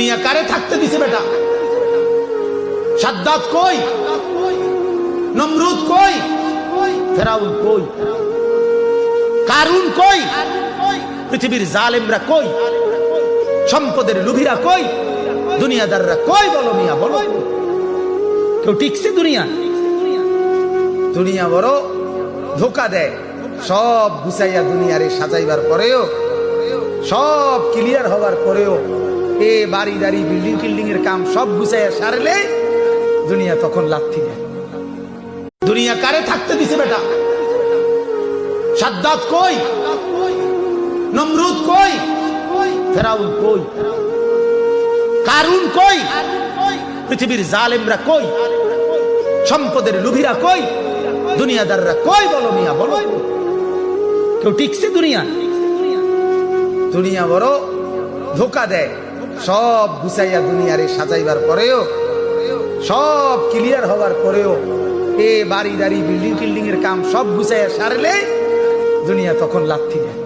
দুনিয়া কারে থাকতে দিছে বেটা? সাদ্দাত কই? নমরুদ কই? ফেরাউন কই? কারুন কই? পৃথিবীর জালেমরা কই? সম্পদের লোভীরা কই? দুনিয়াদাররা কই? বলো মিয়া, বলো। কেউ টিকছে? দুনিয়া দুনিয়া বড় ধোকা দেয়। সব গুছাইয়া দুনিয়ারে সাজাইবার পরেও, সব ক্লিয়ার হওয়ার পরেও, এ বাড়ি দাড়ি বিল্ডিং টিল্ডিং এর কাম সব গুছাইয়া সারলে দুনিয়া তখন লাথি দেয়। দুনিয়া কারে থাকতে দিছে বেটা? সাদ্দাত কই? নমরুদ কই? ফেরাউন কই? কারুন কই? পৃথিবীর জালেমরা কই? সম্পদের লোভীরা কই? দুনিয়াদাররা কই? বলো মিয়া, বলো। কেউ টিকছে? দুনিয়া দুনিয়া বড় ধোকা দেয়। সব গুছাইয়া দুনিয়ারে সাজাইবার পরেও, সব ক্লিয়ার হওয়ার পরেও, এ বাড়ি দাড়ি বিল্ডিং টিল্ডিং এর কাম সব গুছাইয়া সারলে দুনিয়া তখন লাথি দেয়।